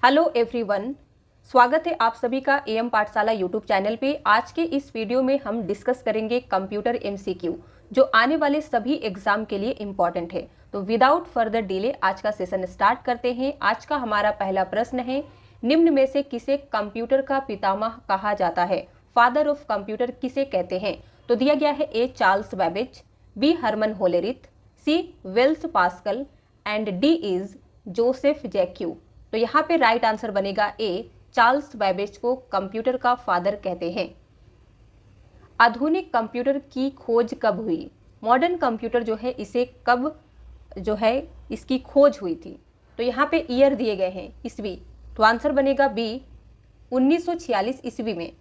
Hello everyone, स्वागत है आप सभी का एएम पाठशाला यूट्यूब चैनल पे। आज के इस वीडियो में हम डिस्कस करेंगे कंप्यूटर एमसीक्यू जो आने वाले सभी एग्जाम के लिए इम्पॉर्टेंट है। तो विदाउट फर्दर डिले आज का सेशन स्टार्ट करते हैं। आज का हमारा पहला प्रश्न है, निम्न में से किसे कंप्यूटर का पितामह कहा जाता है? फादर ऑफ कंप्यूटर किसे कहते हैं? तो दिया गया है A Charles Babbage, B Herman Hollerith, C Blaise Pascal and D is Joseph Jacquard. तो यहाँ पे राइट आंसर बनेगा ए, चार्ल्स बेबेज को कंप्यूटर का फादर कहते हैं। आधुनिक कंप्यूटर की खोज कब हुई? मॉडर्न कंप्यूटर जो है इसे कब जो है इसकी खोज हुई थी? तो यहाँ पे ईयर दिए गए हैं, ईस्वी। तो आंसर बनेगा बी, 1946 ईस्वी में।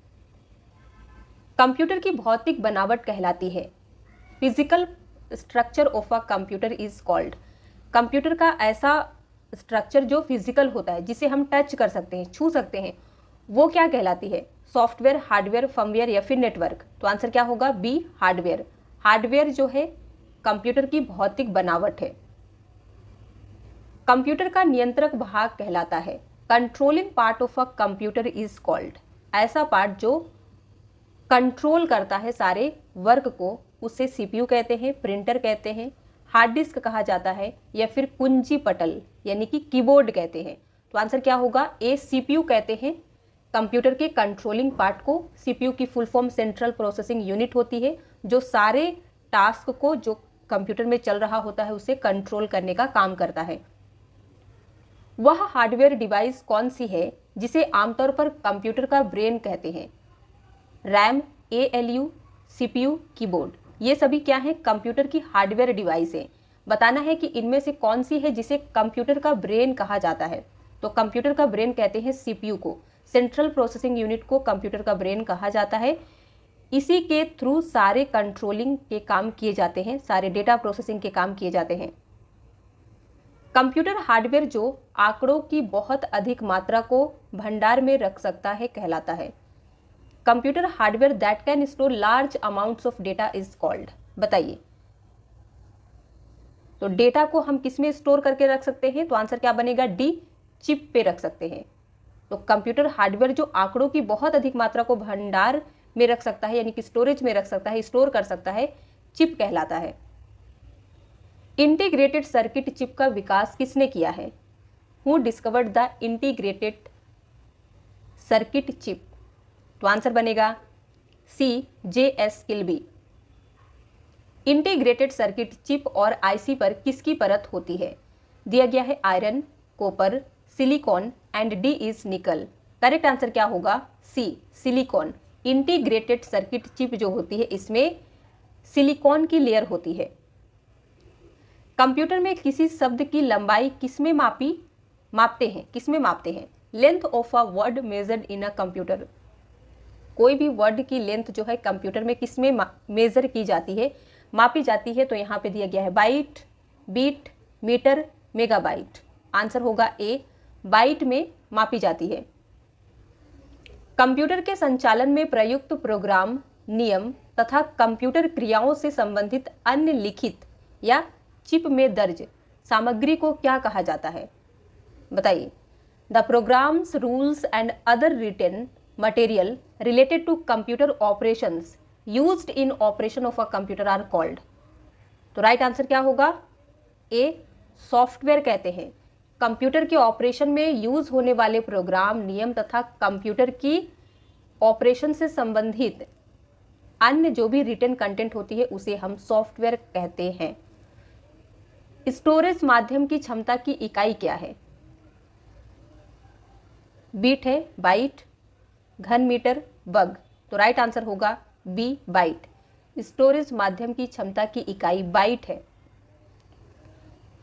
कंप्यूटर की भौतिक बनावट कहलाती है। Physical structure of a computer is called. Computer का ऐसा स्ट्रक्चर जो फिजिकल होता है, जिसे हम टच कर सकते हैं, छू सकते हैं, वो क्या कहलाती है? सॉफ्टवेयर, हार्डवेयर, फर्मवेयर या फिर नेटवर्क? तो आंसर क्या होगा? B, hardware. हार्डवेयर जो है कंप्यूटर की भौतिक बनावट है। कंप्यूटर का नियंत्रक भाग कहलाता है। Controlling part of a computer is called. ऐसा पार्ट जो कंट्रोल करता है सारे वर्क को, उसे सीपीयू कहते हैं, प्रिंटर कहते हैं, हार्ड डिस्क कहा जाता है या फिर कुंजी पटल यानी कि कीबोर्ड कहते हैं। तो आंसर क्या होगा? ए, सीपीयू कहते हैं कंप्यूटर के कंट्रोलिंग पार्ट को। सीपीयू की full form central processing unit होती है, जो सारे टास्क को जो कंप्यूटर में चल रहा होता है उसे कंट्रोल करने का काम करता है। वह हार्डवेयर डिवाइस कौन सी है जिसे आमतौर पर कंप्यूटर का ब्रेन कहते हैं? रैम, एएलयू, सीपीयू, कीबोर्ड, ये सभी क्या है? कंप्यूटर की हार्डवेयर डिवाइस है। बताना है कि इनमें से कौन सी है जिसे कंप्यूटर का ब्रेन कहा जाता है। तो कंप्यूटर का ब्रेन कहते हैं सीपीयू को, सेंट्रल प्रोसेसिंग यूनिट को कंप्यूटर का ब्रेन कहा जाता है। इसी के थ्रू सारे कंट्रोलिंग के काम किए जाते हैं, सारे डेटा प्रोसेसिंग के काम किए जाते हैं। कंप्यूटर हार्डवेयर जो आंकड़ों की बहुत अधिक मात्रा को भंडार में रख सकता है कहलाता है। Computer hardware that can store large amounts of data is called. बताइए, तो डेटा को हम किस में स्टोर करके रख सकते हैं? तो आंसर क्या बनेगा? डी, चिप पे रख सकते हैं। तो कंप्यूटर हार्डवेयर जो आंकड़ों की बहुत अधिक मात्रा को भंडार में रख सकता है, यानी कि स्टोरेज में रख सकता है, स्टोर कर सकता है, चिप कहलाता है। इंटीग्रेटेड सर्किट चिप का विकास किसने किया है? Who discovered the integrated circuit chip? तो आंसर बनेगा C, J S. Kilby. Integrated circuit chip और आईसी पर किसकी परत होती है? दिया गया है iron, copper, silicon and D is nickel. Correct answer क्या होगा? C, silicon. Integrated circuit chip जो होती है इसमें सिलिकॉन की लेयर होती है। कंप्यूटर में किसी शब्द की लंबाई किसमें मापते हैं? Length of a word measured in a computer. कोई भी वर्ड की लेंथ जो है कंप्यूटर में किसमें मेजर की जाती है, मापी जाती है? तो यहाँ पे दिया गया है byte, bit, metre, megabyte. Answer होगा ए, बाइट में मापी जाती है। कंप्यूटर के संचालन में प्रयुक्त प्रोग्राम, नियम तथा कंप्यूटर क्रियाओं से संबंधित अन्य लिखित या चिप में दर्ज सामग्री को क्या कहा जाता है? बताइए। The programs, rules and other written material related to computer operations used in operation of a computer are called। तो राइट आंसर क्या होगा? ए, सॉफ्टवेयर कहते हैं। कंप्यूटर के ऑपरेशन में यूज होने वाले प्रोग्राम, नियम तथा कंप्यूटर की ऑपरेशन से संबंधित अन्य जो भी रिटन कंटेंट होती है उसे हम सॉफ्टवेयर कहते हैं। स्टोरेज माध्यम की क्षमता की इकाई क्या है? बीट है, बाइट, घन मीटर, बग। तो राइट आंसर होगा बी, बाइट। स्टोरेज माध्यम की क्षमता की इकाई बाइट है।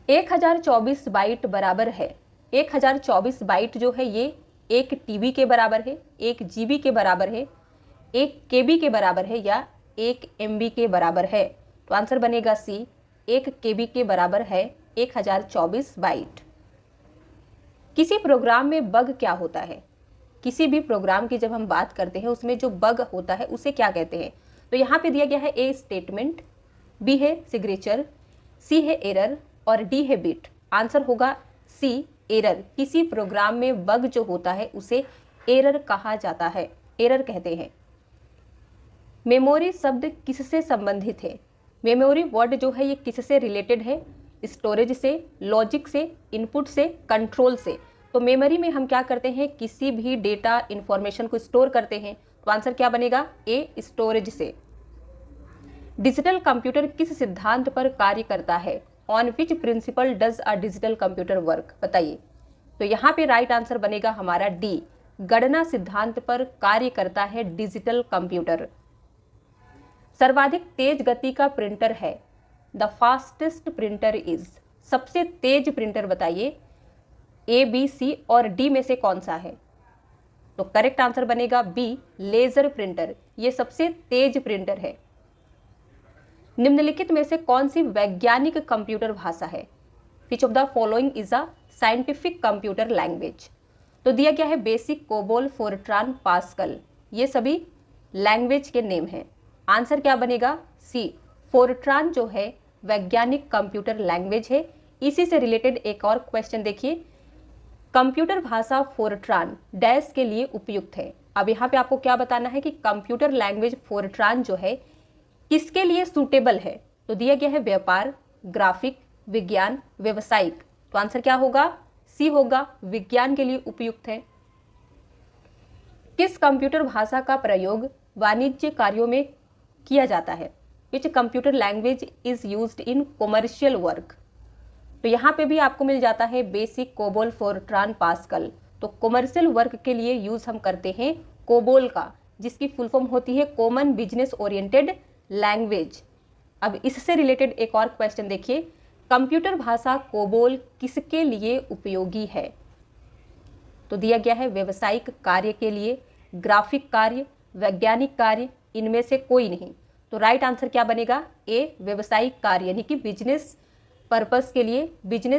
1024 बाइट बराबर है। 1024 बाइट जो है ये 1 टीबी के बराबर है, 1 जीबी के बराबर है, 1 केबी के बराबर है या 1 एमबी के बराबर है? तो आंसर बनेगा सी, 1 केबी के बराबर है 1024 बाइट। किसी प्रोग्राम में बग क्या होता है? किसी भी प्रोग्राम की जब हम बात करते हैं उसमें जो बग होता है उसे क्या कहते हैं? तो यहाँ पे दिया गया है ए, स्टेटमेंट, बी है सिग्नेचर, सी है एरर और डी है बिट। आंसर होगा सी, एरर, किसी प्रोग्राम में बग जो होता है उसे एरर कहा जाता है, एरर कहते हैं। मेमोरी शब्द किससे संबंधित है? मेमोरी वर्ड जो है ये किससे रिलेटेड है? स्टोरेज से, लॉजिक से, इनपुट से, कंट्रोल से। तो मेमोरी में हम क्या करते हैं, किसी भी डेटा इंफॉर्मेशन को स्टोर करते हैं। तो आंसर क्या बनेगा? ए, स्टोरेज से। डिजिटल कंप्यूटर किस सिद्धांत पर कार्य करता है? On which principle does a digital computer work? बताइए। तो यहाँ पे राइट आंसर बनेगा हमारा डी, गणना सिद्धांत पर कार्य करता है डिजिटल कंप्यूटर। सर्वाधिक तेज गति का प्रिंटर है? द फास्टेस्ट प्रिंटर इज, सबसे तेज प्रिंटर बताइए। ए, बी, सी और डी में से कौन सा है? तो करेक्ट आंसर बनेगा बी, लेजर प्रिंटर, ये सबसे तेज प्रिंटर है। निम्नलिखित में से कौन सी वैज्ञानिक कंप्यूटर भाषा है? Which of the following is a scientific computer language? तो दिया गया है बेसिक, कोबोल, फोरट्रान, पास्कल, ये सभी लैंग्वेज के नेम हैं। आंसर क्या बनेगा? सी, फोरट्रान जो है वैज्ञानिक कंप्यूटर लैंग्वेज है। इसी से रिलेटेड एक और क्वेश्चन देखिए, कंप्यूटर भाषा फोरट्रान डैश के लिए उपयुक्त है। अब यहाँ पे आपको क्या बताना है कि कंप्यूटर लैंग्वेज फोरट्रान जो है किसके लिए सूटेबल है? तो दिया गया है व्यापार, ग्राफिक, विज्ञान, व्यवसायिक। तो आंसर क्या होगा? सी होगा, विज्ञान के लिए उपयुक्त है। किस कंप्यूटर भाषा का प्रयोग वाणिज्य कार्यों में किया जाता है? Which computer language is used in commercial work? तो यहाँ पे भी आपको मिल जाता है बेसिक, कोबोल, फोरट्रान, पास्कल। तो कॉमर्शियल वर्क के लिए यूज हम करते हैं कोबोल का, जिसकी फुल फॉर्म होती है कॉमन बिजनेस ओरिएंटेड लैंग्वेज। अब इससे रिलेटेड एक और क्वेश्चन देखिए, कंप्यूटर भाषा कोबोल किसके लिए उपयोगी है? तो दिया गया है व्यवसायिक कार्य के लिए, ग्राफिक कार्य, वैज्ञानिक कार्य, इनमें से कोई नहीं। तो राइट आंसर क्या बनेगा? ए, व्यवसायिक कार्य, यानी कि बिजनेस पर्पस के लिए, बिजनेस